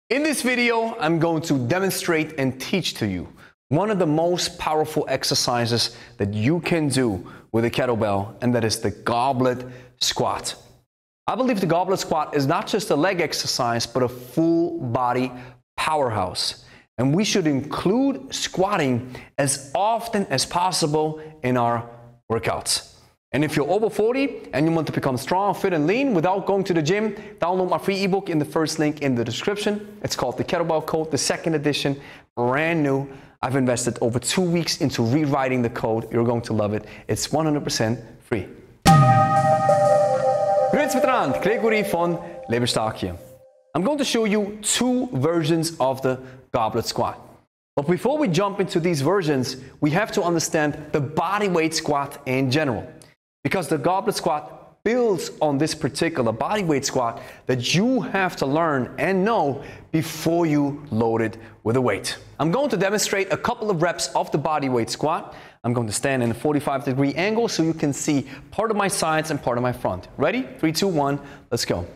In this video, I'm going to demonstrate and teach to you one of the most powerful exercises that you can do with a kettlebell, and that is the goblet squat. I believe the goblet squat is not just a leg exercise, but a full body powerhouse. And we should include squatting as often as possible in our workouts. And if you're over 40 and you want to become strong, fit, and lean without going to the gym, download my free ebook in the first link in the description. It's called the Kettlebell Code, the second edition, brand new. I've invested over 2 weeks into rewriting the code. You're going to love it. It's 100% free. Grüezi miteinander, Gregory von Lebe hier. I'm going to show you 2 versions of the goblet squat. But before we jump into these versions, we have to understand the bodyweight squat in general. Because the goblet squat builds on this particular bodyweight squat that you have to learn and know before you load it with a weight. I'm going to demonstrate a couple of reps of the bodyweight squat. I'm going to stand in a 45-degree angle so you can see part of my sides and part of my front. Ready? 3, 2, 1, let's go.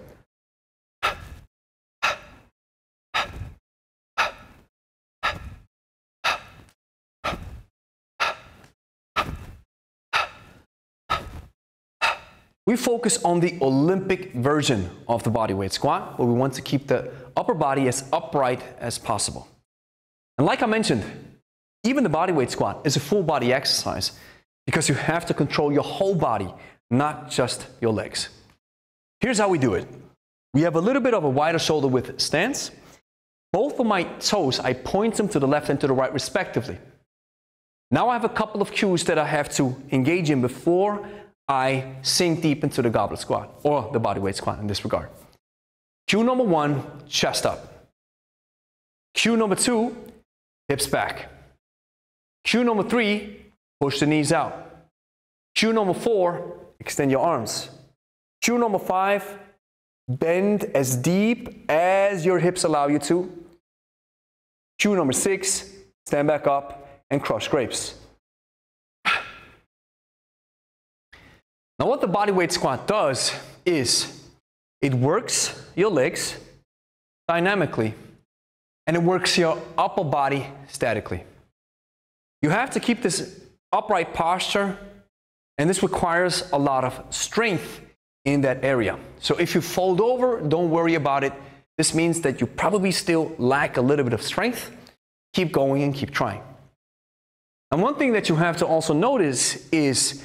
We focus on the Olympic version of the bodyweight squat, where we want to keep the upper body as upright as possible. And like I mentioned, even the bodyweight squat is a full body exercise because you have to control your whole body, not just your legs. Here's how we do it. We have a little bit of a wider shoulder width stance. Both of my toes, I point them to the left and to the right respectively. Now I have a couple of cues that I have to engage in before I sink deep into the goblet squat, or the bodyweight squat in this regard. Cue number 1, chest up. Cue number 2, hips back. Cue number 3, push the knees out. Cue number 4, extend your arms. Cue number 5, bend as deep as your hips allow you to. Cue number 6, stand back up and crush grapes. Now what the bodyweight squat does is it works your legs dynamically and it works your upper body statically. You have to keep this upright posture, and this requires a lot of strength in that area. So if you fold over, don't worry about it. This means that you probably still lack a little bit of strength. Keep going and keep trying. And one thing that you have to also notice is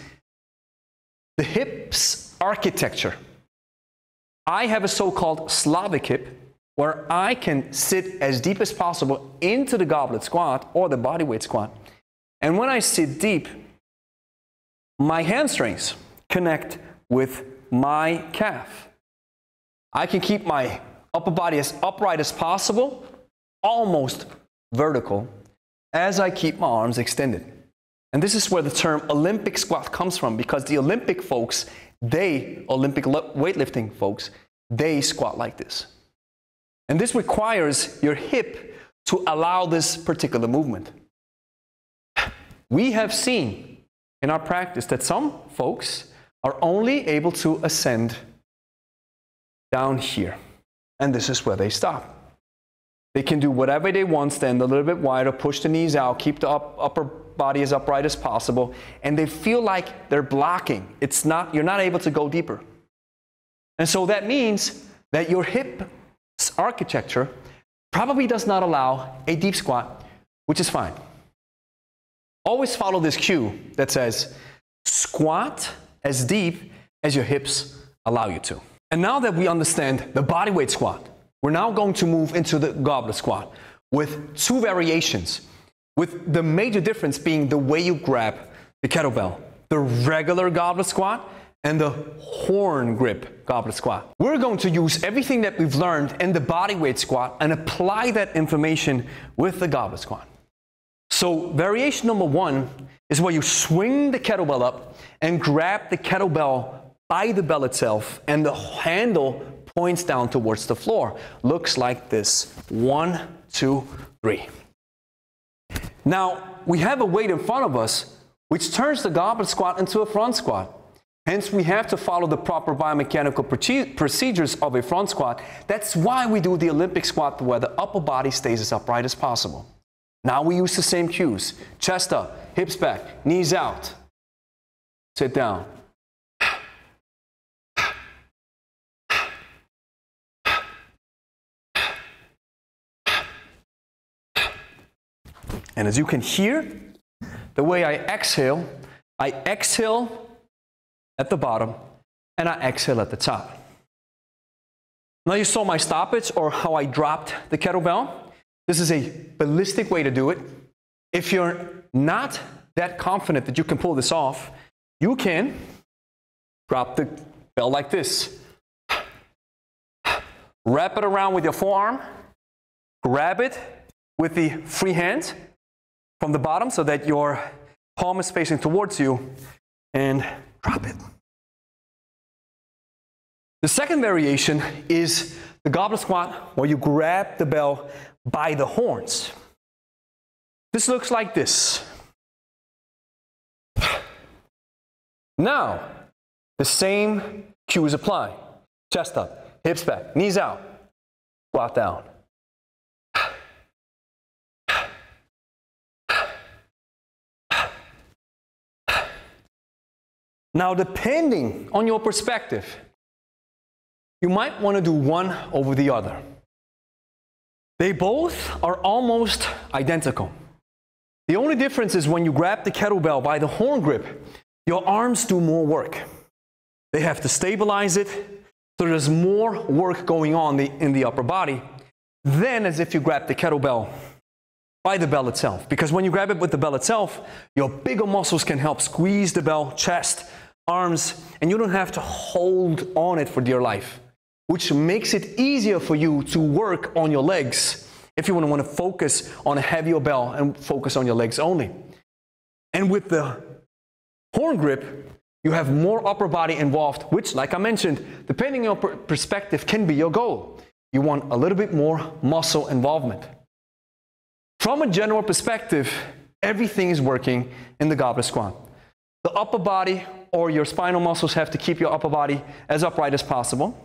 the hips architecture. I have a so-called Slavic hip where I can sit as deep as possible into the goblet squat or the bodyweight squat. And when I sit deep, my hamstrings connect with my calf. I can keep my upper body as upright as possible, almost vertical, as I keep my arms extended. And this is where the term Olympic squat comes from, because the Olympic folks, Olympic weightlifting folks, they squat like this. And this requires your hip to allow this particular movement. We have seen in our practice that some folks are only able to ascend down here. And this is where they stop. They can do whatever they want, stand a little bit wider, push the knees out, keep the upper body as upright as possible, and they feel like they're blocking. You're not able to go deeper. And so that means that your hip architecture probably does not allow a deep squat, which is fine. Always follow this cue that says, squat as deep as your hips allow you to. And now that we understand the bodyweight squat, we're now going to move into the goblet squat with 2 variations, with the major difference being the way you grab the kettlebell, the regular goblet squat and the horn grip goblet squat. We're going to use everything that we've learned in the bodyweight squat and apply that information with the goblet squat. So variation number 1 is where you swing the kettlebell up and grab the kettlebell by the bell itself, and the handle points down towards the floor. Looks like this. 1, 2, 3. Now, we have a weight in front of us which turns the goblet squat into a front squat. Hence, we have to follow the proper biomechanical procedures of a front squat. That's why we do the Olympic squat where the upper body stays as upright as possible. Now we use the same cues. Chest up, hips back, knees out. Sit down. And as you can hear, the way I exhale at the bottom and I exhale at the top. Now you saw my stoppage or how I dropped the kettlebell. This is a ballistic way to do it. If you're not that confident that you can pull this off, you can drop the bell like this. Wrap it around with your forearm. Grab it with the free hand from the bottom so that your palm is facing towards you and drop it. The second variation is the goblet squat where you grab the bell by the horns. This looks like this. Now, the same cues apply. Chest up, hips back, knees out, squat down. Now, depending on your perspective, you might want to do one over the other. They both are almost identical. The only difference is when you grab the kettlebell by the horn grip, your arms do more work. They have to stabilize it, so there's more work going on in the upper body than as if you grab the kettlebell by the bell itself. Because when you grab it with the bell itself, your bigger muscles can help squeeze the bell, chest, arms, and you don't have to hold on it for dear life, which makes it easier for you to work on your legs if you want to focus on a heavier bell and focus on your legs only. And with the horn grip, you have more upper body involved, which, like I mentioned, depending on your perspective, can be your goal. You want a little bit more muscle involvement. From a general perspective, everything is working in the goblet squat. The upper body or your spinal muscles have to keep your upper body as upright as possible.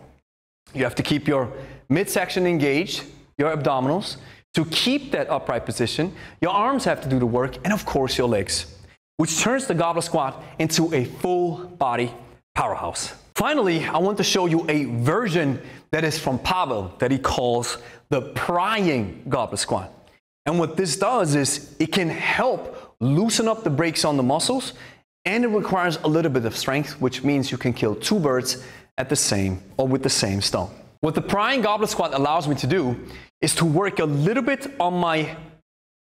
You have to keep your midsection engaged, your abdominals, to keep that upright position. Your arms have to do the work, and of course your legs, which turns the goblet squat into a full body powerhouse. Finally, I want to show you a version that is from Pavel that he calls the Prying Goblet Squat. And what this does is it can help loosen up the brakes on the muscles, and it requires a little bit of strength, which means you can kill two birds at the same or with the same stone. What the Prying Goblet Squat allows me to do is to work a little bit on my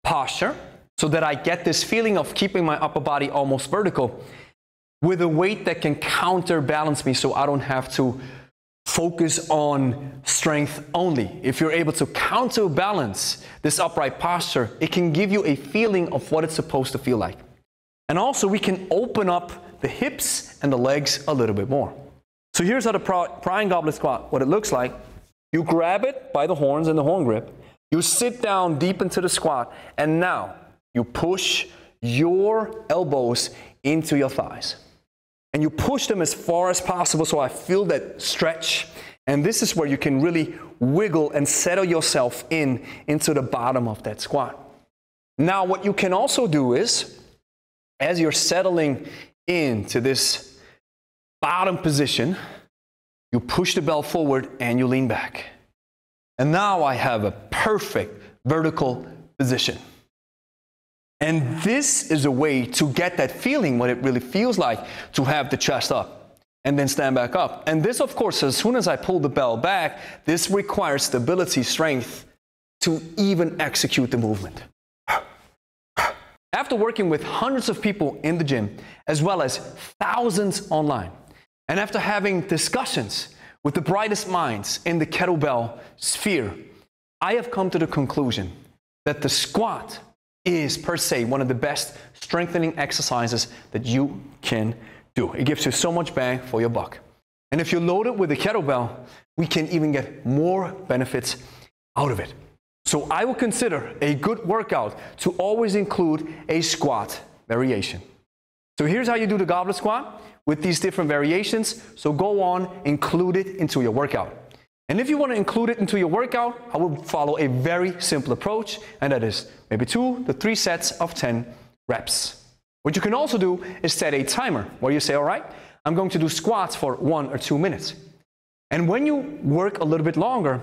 posture so that I get this feeling of keeping my upper body almost vertical with a weight that can counterbalance me so I don't have to focus on strength only. If you're able to counterbalance this upright posture, it can give you a feeling of what it's supposed to feel like. And also we can open up the hips and the legs a little bit more. So here's how the Prying Goblet Squat, what it looks like. You grab it by the horns and the horn grip. You sit down deep into the squat, and now you push your elbows into your thighs. And you push them as far as possible so I feel that stretch. And this is where you can really wiggle and settle yourself into the bottom of that squat. Now what you can also do is, as you're settling into this bottom position, you push the bell forward and you lean back. And now I have a perfect vertical position. And this is a way to get that feeling, what it really feels like to have the chest up and then stand back up. And this, of course, as soon as I pull the bell back, this requires stability, strength to even execute the movement. After working with hundreds of people in the gym, as well as thousands online, and after having discussions with the brightest minds in the kettlebell sphere, I have come to the conclusion that the squat is per se one of the best strengthening exercises that you can do. It gives you so much bang for your buck. And if you load it with a kettlebell, we can even get more benefits out of it. So I will consider a good workout to always include a squat variation. So here's how you do the goblet squat. with these different variations, so go on, include it into your workout. And if you want to include it into your workout, I will follow a very simple approach, and that is maybe 2 to 3 sets of 10 reps. What you can also do is set a timer where you say, all right, I'm going to do squats for 1 or 2 minutes. And when you work a little bit longer,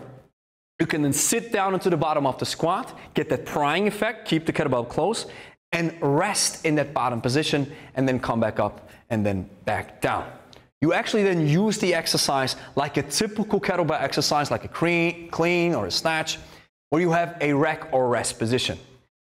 you can then sit down into the bottom of the squat, get that prying effect, keep the kettlebell close, and rest in that bottom position, and then come back up and then back down. You actually then use the exercise like a typical kettlebell exercise, like a clean or a snatch, where you have a rack or rest position.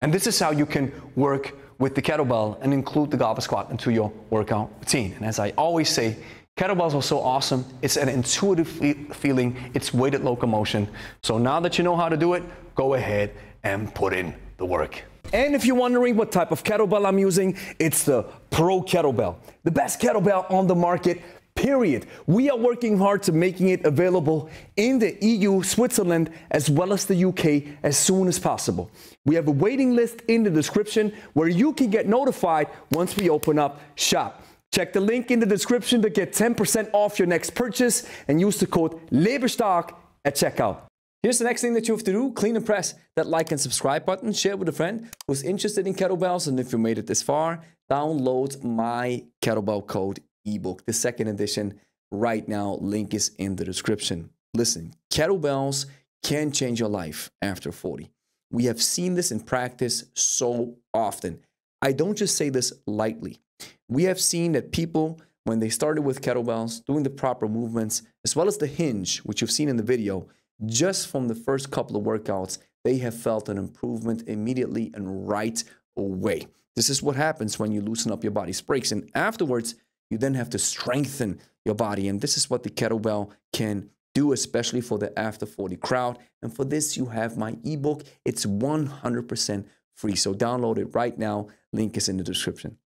And this is how you can work with the kettlebell and include the goblet squat into your workout routine. And as I always say, kettlebells are so awesome. It's an intuitive feeling. It's weighted locomotion. So now that you know how to do it, go ahead and put in the work. And if you're wondering what type of kettlebell I'm using, it's the Pro Kettlebell, the best kettlebell on the market, period. We are working hard to making it available in the EU, Switzerland, as well as the UK as soon as possible. We have a waiting list in the description where you can get notified once we open up shop. Check the link in the description to get 10% off your next purchase and use the code LEBESTARK at checkout. Here's the next thing that you have to do. Clean and press that like and subscribe button. Share with a friend who's interested in kettlebells. And if you made it this far, download my Kettlebell Code ebook, the 2nd edition, right now. Link is in the description. Listen, kettlebells can change your life after 40. We have seen this in practice so often. I don't just say this lightly. We have seen that people, when they started with kettlebells, doing the proper movements, as well as the hinge, which you've seen in the video, just from the first couple of workouts, they have felt an improvement immediately and right away. This is what happens when you loosen up your body's brakes. And afterwards, you then have to strengthen your body. And this is what the kettlebell can do, especially for the after 40 crowd. And for this, you have my ebook. It's 100% free. So download it right now. Link is in the description.